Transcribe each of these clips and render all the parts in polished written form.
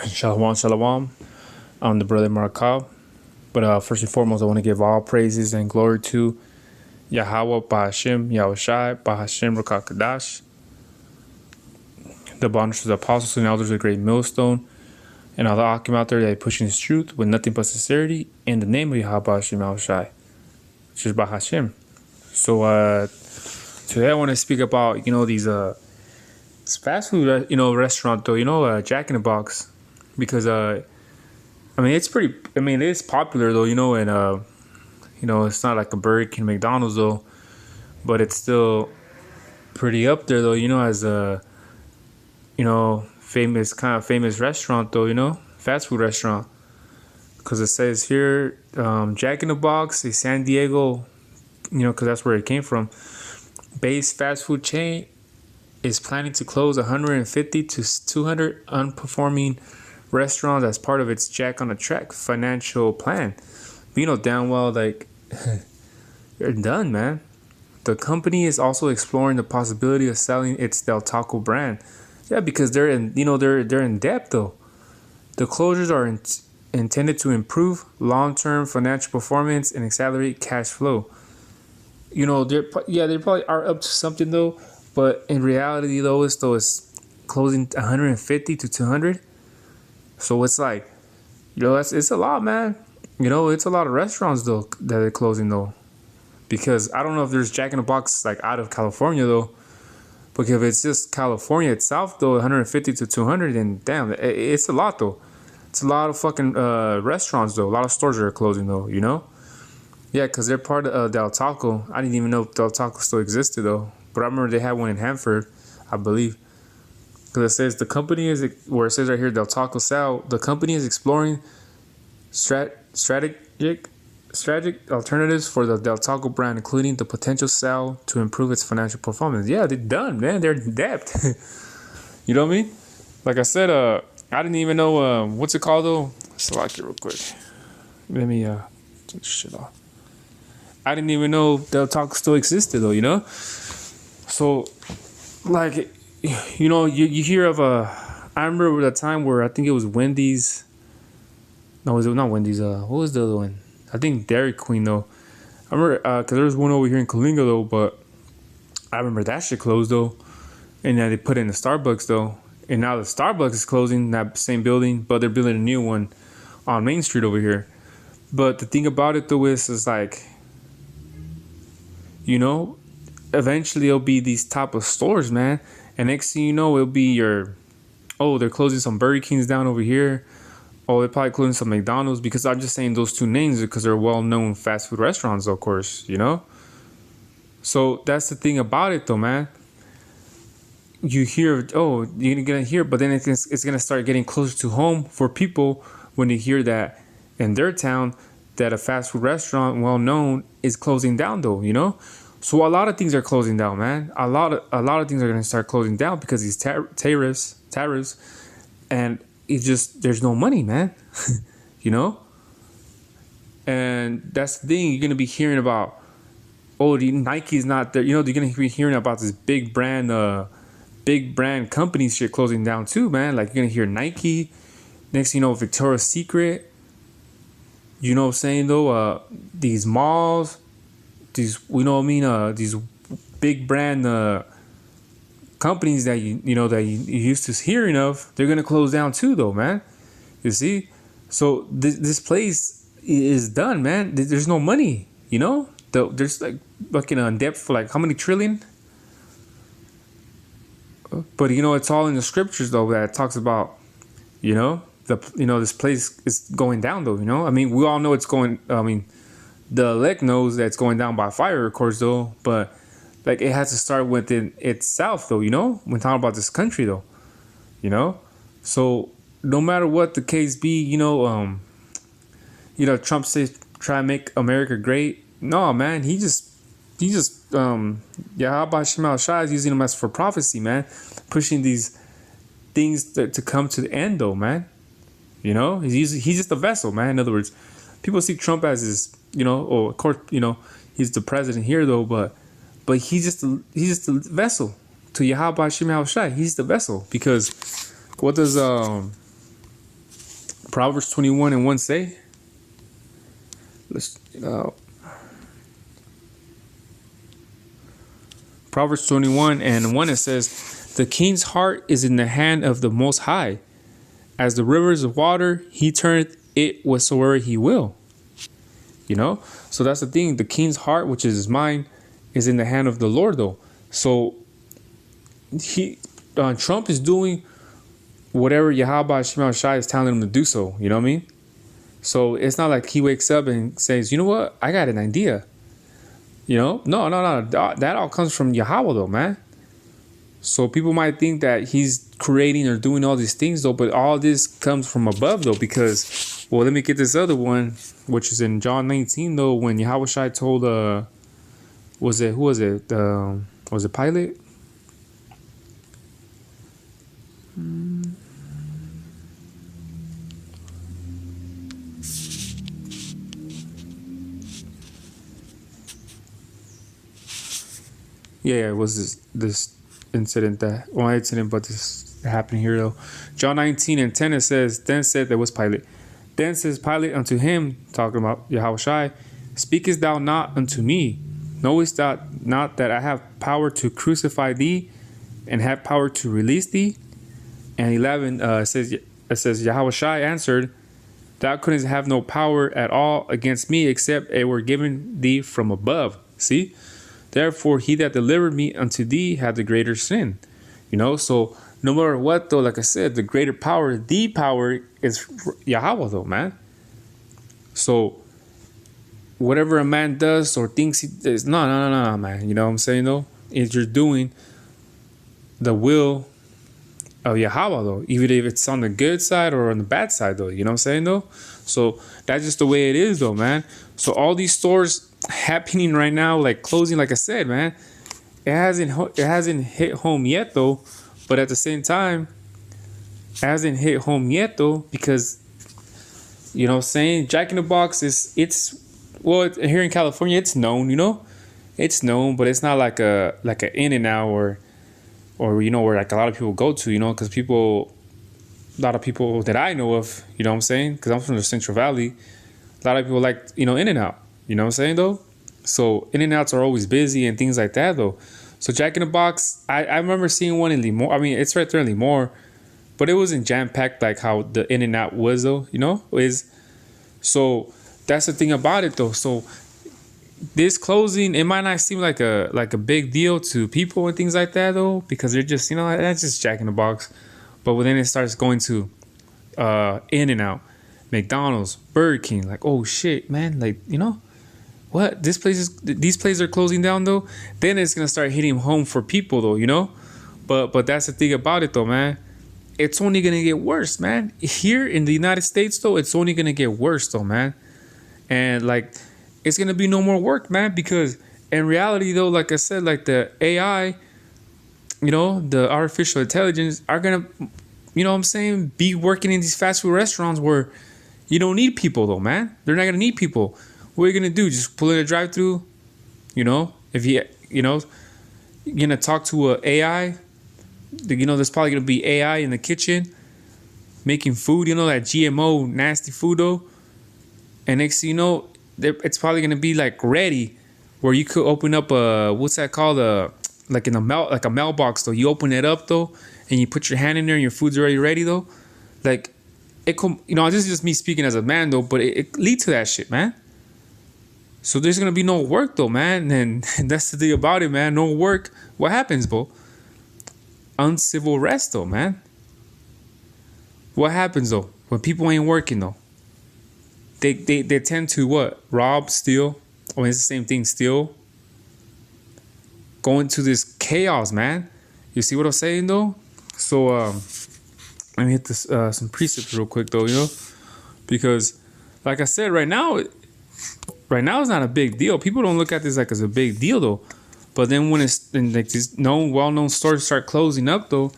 Shalom, shalom. I'm the brother Marakab. But first and foremost, I want to give all praises and glory to Yahweh, Bahashim, Yahushai, Bahashim, Rakakadash, the bonders, the apostles and elders of the great millstone, and all the Akim out there that are pushing his truth with nothing but sincerity in the name of Yahweh, Bahashim, Yahushai, which is Bahashim. So today I want to speak about, these fast food, restaurant though, Jack in the Box, because it is popular though, and it's not like a Burger King, McDonald's though, but it's still pretty up there though, as a famous restaurant though, fast food restaurant, because it says here Jack in the Box, a San Diego, because that's where it came from, base fast food chain is planning to close 150 to 200 unperforming restaurants as part of its Jack on the Track financial plan. But damn well, like, they're done, man. The company is also exploring the possibility of selling its Del Taco brand. Yeah, because they're in debt though. The closures are intended to improve long-term financial performance and accelerate cash flow. They probably are up to something though, but in reality though, it's closing 150 to 200. So it's like, it's a lot, man. It's a lot of restaurants though that are closing though, because I don't know if there's Jack in the Box like out of California though, but if it's just California itself though, 150 to 200, then damn, it's a lot though. It's a lot of fucking restaurants though. A lot of stores are closing though, Yeah, because they're part of Del Taco. I didn't even know Del Taco still existed though, but I remember they had one in Hanford, I believe. Because it says the company is, where it says right here, Del Taco Sal, the company is exploring strategic alternatives for the Del Taco brand, including the potential sale to improve its financial performance. Yeah, they're done, man. They're in debt. You know what I mean? Like I said, I didn't even know, what's it called though? Select it real quick. Let me take this shit off. I didn't even know Del Taco still existed though, So, like, you hear of I remember the time where I think it was Wendy's. No, was it not Wendy's? What was the other one? I think Dairy Queen though. I remember because there was one over here in Coalinga though, but I remember that shit closed though, and then they put in the Starbucks though, and now the Starbucks is closing that same building, but they're building a new one on Main Street over here. But the thing about it though is like, eventually it'll be these type of stores, man. And next thing you know, it'll be they're closing some Burger Kings down over here. Oh, they're probably closing some McDonald's, because I'm just saying those two names because they're well-known fast food restaurants, of course, So that's the thing about it though, man. You hear, you're going to hear, but then it's going to start getting closer to home for people when they hear that in their town that a fast food restaurant well-known is closing down though, So a lot of things are closing down, man. A lot of things are going to start closing down because these tariffs, and it's just, there's no money, man. And that's the thing, you're going to be hearing about, the Nike's not there. You're going to be hearing about this big brand companies shit closing down too, man. Like, you're going to hear Nike. Next thing you know, Victoria's Secret. You know what I'm saying though? These malls, these these big brand companies that you used to hearing of, they're gonna close down too though, man. You see, so this place is done, man. There's no money, There's like fucking in debt for like how many trillion? But it's all in the scriptures though that talks about, this place is going down though, I mean, we all know it's going. I mean, the elect knows that it's going down by fire, of course, though. But like, it has to start within itself, though. When talking about this country, though. So no matter what the case be, Trump says try to make America great. No, man, he just how about Shemal Shai is using them as for prophecy, man, pushing these things to come to the end, though, man. He's just a vessel, man. In other words, people see Trump as his, of course, he's the president here though, but he's just a vessel to Yahweh Shai. He's the vessel, because What does Proverbs 21 and 1 say? Let's Proverbs 21 and 1, it says, "The king's heart is in the hand of the Most High. As the rivers of water, he turneth it whatsoever he will." You know? So that's the thing. The king's heart, which is his mind, is in the hand of the Lord, though. So Trump is doing whatever Yahweh Shema Shai is telling him to do so. You know what I mean? So it's not like he wakes up and says, you know what? I got an idea. You know? No. That all comes from Yahweh, though, man. So people might think that he's creating or doing all these things, though, but all this comes from above, though, because, well, let me get this other one, which is in John 19, though, when Yahweh Shai told, was it Pilate? Yeah, it was this incident but this happened here, though. John 19 and 10, it says, "Then said," there was Pilate. "Then says Pilate unto him," talking about Yahweh Shai, "Speakest thou not unto me? Knowest thou not that I have power to crucify thee, and have power to release thee?" And 11 it says, "Yahweh Shai answered, Thou couldst have no power at all against me, except it were given thee from above. See? Therefore, he that delivered me unto thee had the greater sin." You know, so no matter what, though, like I said, the greater power, the power is Yahweh, though, man. So whatever a man does or thinks he does, no, man. You know what I'm saying, though? Is you're doing the will of Yahweh, though, even if it's on the good side or on the bad side, though. You know what I'm saying, though? So that's just the way it is, though, man. So all these stores happening right now, like closing, like I said, man, it hasn't hit home yet, though. But at the same time, it hasn't hit home yet, though, because, you know what I'm saying, Jack in the Box here in California, it's known, you know, it's known, but it's not like a In-N-Out or you know, where like a lot of people go to, you know, because a lot of people that I know of, you know what I'm saying, because I'm from the Central Valley, a lot of people like, you know, In-N-Out, you know what I'm saying, though. So In-N-Outs are always busy and things like that, though. So Jack in the Box, I remember seeing one in Lemoore. I mean, it's right there in Lemoore, but it wasn't jam-packed like how the In-N-Out was, though, you know, so that's the thing about it, though. So this closing, it might not seem like a big deal to people and things like that, though, because they're just, you know, that's just Jack in the Box. But when then it starts going to In-N-Out, McDonald's, Burger King, like, oh shit, man, like, you know, what, these places are closing down, though, then it's gonna start hitting home for people, though, you know. But that's the thing about it, though, man. It's only gonna get worse, man. Here in the United States, though, it's only gonna get worse, though, man. And like, it's gonna be no more work, man, because in reality, though, like I said, like the AI, you know, the artificial intelligence are gonna, you know what I'm saying, be working in these fast food restaurants where you don't need people, though, man. They're not gonna need people. What are you gonna do? Just pull in a drive-through? You know, if you're gonna talk to a AI, you know, there's probably gonna be AI in the kitchen making food. You know, that GMO nasty food, though. And next thing you know, it's probably gonna be like ready, where you could open up what's that called? Like a mailbox, though. You open it up, though, and you put your hand in there, and your food's already ready, though. Like, you know, this is just me speaking as a man, though, but it leads to that shit, man. So there's gonna be no work, though, man, and that's the thing about it, man. No work. What happens, bro? Uncivil arrest, though, man. What happens, though, when people ain't working, though? They tend to what? Rob, steal. Oh, it's the same thing, steal. Go into this chaos, man. You see what I'm saying, though? So let me hit this some precepts real quick, though, you know, because like I said, right now it's not a big deal. People don't look at this like as a big deal, though. But then when it's like these well-known stores start closing up, though,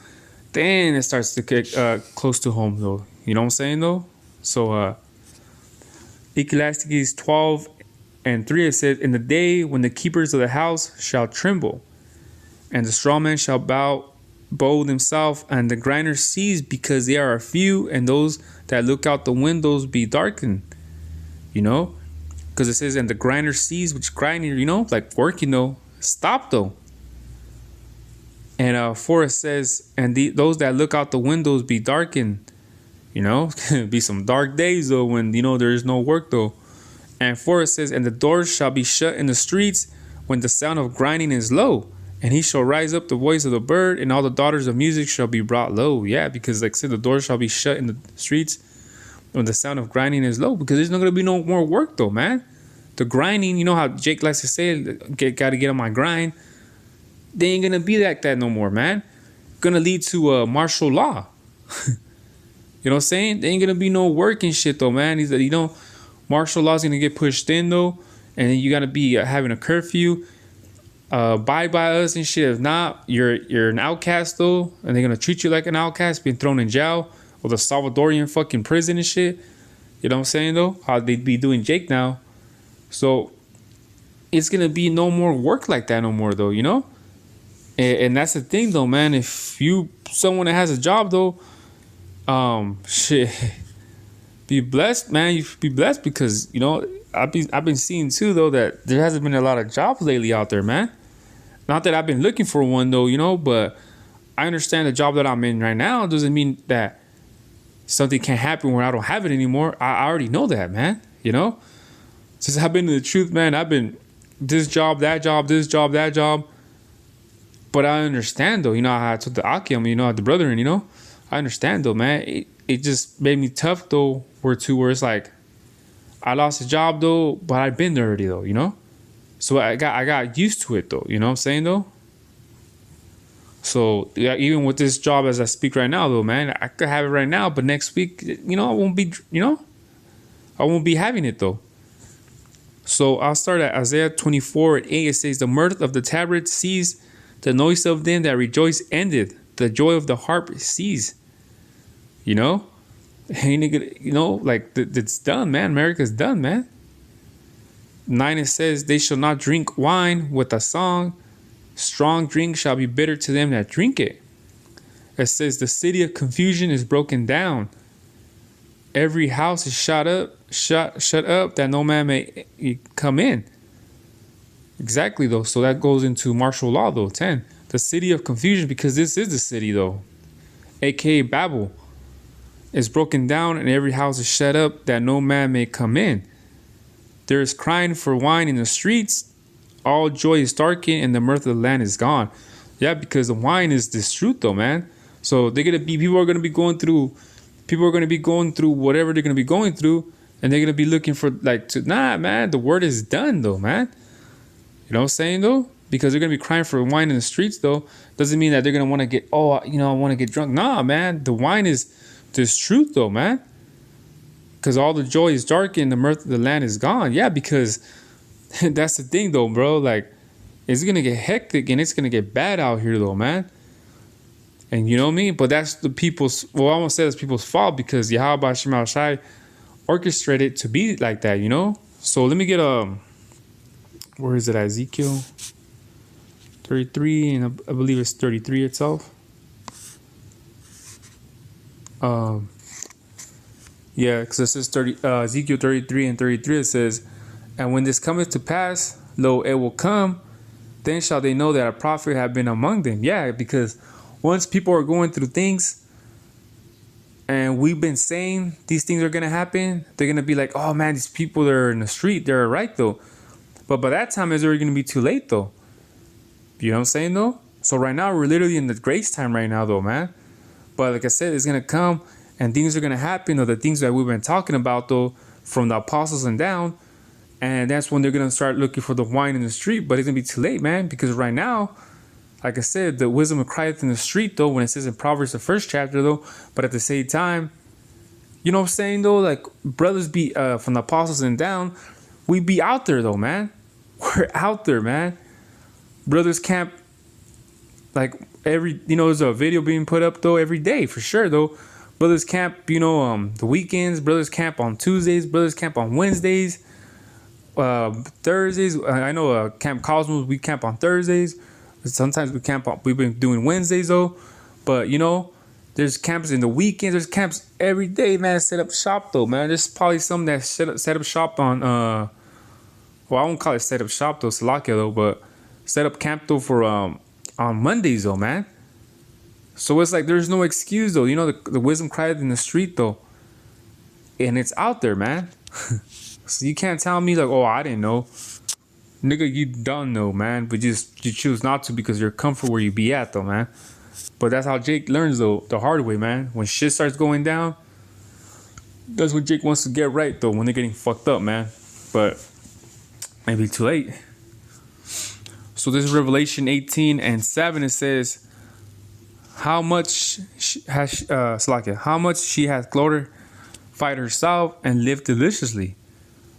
then it starts to get close to home, though. You know what I'm saying, though? So Ecclesiastes 12:3, it said, "In the day when the keepers of the house shall tremble, and the strong man shall bow bold himself, and the grinder sees because they are a few, and those that look out the windows be darkened. You know, because it says, and the grinder sees, which grinding, you know, like working though, stop though. And 4 it says, and those that look out the windows be darkened. You know, be some dark days though when, you know, there is no work though. And 4 it says, and the doors shall be shut in the streets when the sound of grinding is low. And he shall rise up the voice of the bird, and all the daughters of music shall be brought low. Yeah, because like I said, the doors shall be shut in the streets when the sound of grinding is low. Because there's not going to be no more work though, man. The grinding, you know how Jake likes to say, got to get on my grind. They ain't going to be like that no more, man. Going to lead to martial law. You know what I'm saying? There ain't going to be no work and shit though, man. You know, martial law is going to get pushed in though. And then you got to be having a curfew. Abide by us and shit. If not, you're an outcast though, and they're gonna treat you like an outcast, being thrown in jail or the Salvadorian fucking prison and shit. You know what I'm saying though? How they be doing Jake now. So it's gonna be no more work like that no more though, you know? And that's the thing though, man. If you someone that has a job though, shit, be blessed, man. You be blessed because, you know, I've been seeing too though that there hasn't been a lot of jobs lately out there, man. Not that I've been looking for one though, you know, but I understand the job that I'm in right now doesn't mean that something can't happen where I don't have it anymore. I already know that, man. You know, since I've been in the truth, man, I've been this job, that job, this job, that job. But I understand though, you know, I took the Akim, you know, the brother, and you know, I understand though, man. It just made me tough though, where it's like I lost a job though, but I've been there already though, you know. So I got used to it though, you know what I'm saying though? So yeah, even with this job as I speak right now though, man, I could have it right now, but next week, you know, I won't be having it though. So I'll start at Isaiah 24:8. It says, the mirth of the tabret ceased, the noise of them that rejoice ended, the joy of the harp ceased. You know? You know, like it's done, man. America's done, man. 9 it says, they shall not drink wine with a song. Strong drink shall be bitter to them that drink it. It says, the city of confusion is broken down. Every house is shut up that no man may come in. Exactly though. So that goes into martial law though. 10. The city of confusion, because this is the city though, aka Babel, is broken down, and every house is shut up that no man may come in. There is crying for wine in the streets. All joy is darkened, and the mirth of the land is gone. Yeah, because the wine is this truth, though, man. So people are gonna be going through whatever they're gonna be going through, and they're gonna be looking for man. The word is done, though, man. You know what I'm saying, though? Because they're gonna be crying for wine in the streets, though. Doesn't mean that they're gonna want to get, I want to get drunk. Nah, man. The wine is this truth, though, man. Because all the joy is darkened, the mirth of the land is gone. Yeah, because that's the thing, though, bro. Like, it's going to get hectic and it's going to get bad out here, though, man. And you know what I mean? But that's I won't say that's people's fault, because Yahweh Shema Shai orchestrated to be like that, you know? So let me get where is it? Ezekiel 33, and I believe it's 33 itself. Yeah, because it says Ezekiel 33 and 33, it says, and when this cometh to pass, lo, it will come, then shall they know that a prophet have been among them. Yeah, because once people are going through things, and we've been saying these things are going to happen, they're going to be like, oh man, these people that are in the street, they're right though. But by that time, it's already going to be too late though. You know what I'm saying though? So right now, we're literally in the grace time right now though, man. But like I said, it's going to come, and things are going to happen, or the things that we've been talking about, though, from the apostles and down. And that's when they're going to start looking for the wine in the street. But it's going to be too late, man. Because right now, like I said, the wisdom of crieth in the street, though, when it says in Proverbs, the 1st chapter, though. But at the same time, you know what I'm saying, though? Like, brothers be, from the apostles and down, we be out there, though, man. We're out there, man. Brothers camp, like, there's a video being put up, though, every day, for sure, though. Brothers camp, the weekends. Brothers camp on Tuesdays. Brothers camp on Wednesdays. Thursdays. I know Camp Cosmos, we camp on Thursdays. Sometimes we've been doing Wednesdays, though. But you know, there's camps in the weekends. There's camps every day, man. Set up shop though, man. There's probably some that set up shop on well, I won't call it set up shop though, Salakia though, but set up camp though for on Mondays though, man. So it's like there's no excuse though. You know, the wisdom cried in the street though, and it's out there, man. So you can't tell me like, oh, I didn't know, nigga. You don't know, man. But you choose not to because you're comfortable where you be at though, man. But that's how Jake learns though, the hard way, man. When shit starts going down, that's when Jake wants to get right though. When they're getting fucked up, man. But maybe too late. So this is Revelation 18:7. It says, how much how much she has glorified herself and lived deliciously.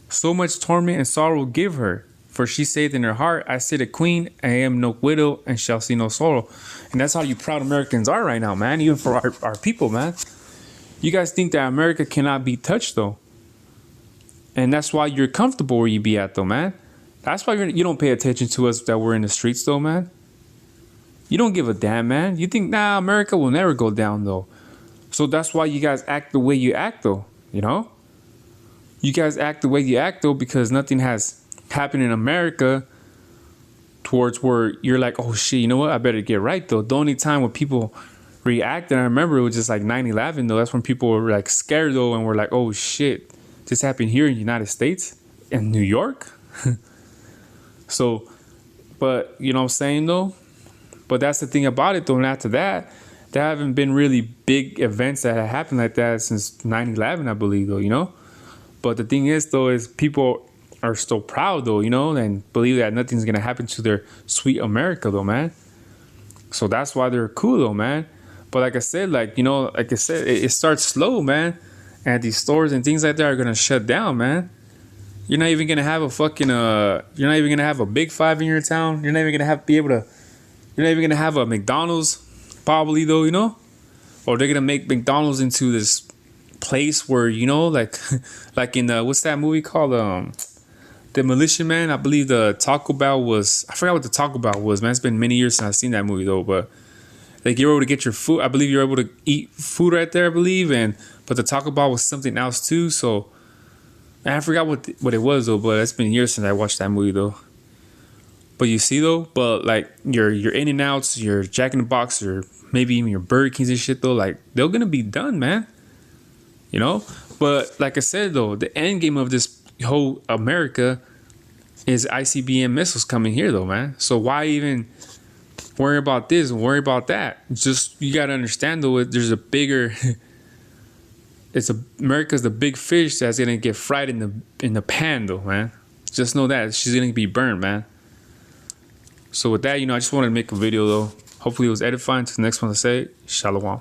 So much torment and sorrow will give her. For she saith in her heart, I sit a queen, I am no widow, and shall see no sorrow. And that's how you proud Americans are right now, man. Even for our people, man. You guys think that America cannot be touched, though. And that's why you're comfortable where you be at, though, man. That's why you don't pay attention to us that we're in the streets, though, man. You don't give a damn, man. You think, nah, America will never go down, though. So that's why you guys act the way you act, though, you know? You guys act the way you act, though, because nothing has happened in America towards where you're like, oh, shit, you know what? I better get right, though. The only time when people react, and I remember it was just like 9/11, though. That's when people were, like, scared, though, and were like, oh, shit, this happened here in the United States? In New York? So, but, you know what I'm saying, though? But that's the thing about it, though. And after that, there haven't been really big events that have happened like that since 9/11, I believe, though, you know? But the thing is, though, is people are still proud, though, you know, and believe that nothing's going to happen to their sweet America, though, man. So that's why they're cool, though, man. But like I said, like, you know, like I said, it starts slow, man. And these stores and things like that are going to shut down, man. You're not even going to have a fucking, you're not even going to have a Big Five in your town. You're not even going to you're not even going to have a McDonald's, probably, though, you know? Or they're going to make McDonald's into this place where, you know, like like in what's that movie called, Demolition Man. I believe the Taco Bell was, I forgot what the Taco Bell was, man. It's been many years since I've seen that movie, though. But like, you're able to get your food, I believe you're able to eat food right there, I believe. But the Taco Bell was something else too. So man, I forgot what it was, though. But it's been years since I watched that movie, though. But you see, though, but like your In-N-Outs, your Jack in the Box, or maybe even your Burger Kings and shit, though, like they're gonna be done, man. You know. But like I said, though, the end game of this whole America is ICBM missiles coming here, though, man. So why even worry about this and worry about that? Just, you gotta understand, though, there's a bigger America's the big fish that's gonna get fried in the pan, though, man. Just know that she's gonna be burned, man. So with that, you know, I just wanted to make a video, though. Hopefully it was edifying. To the next one to say, Shalom.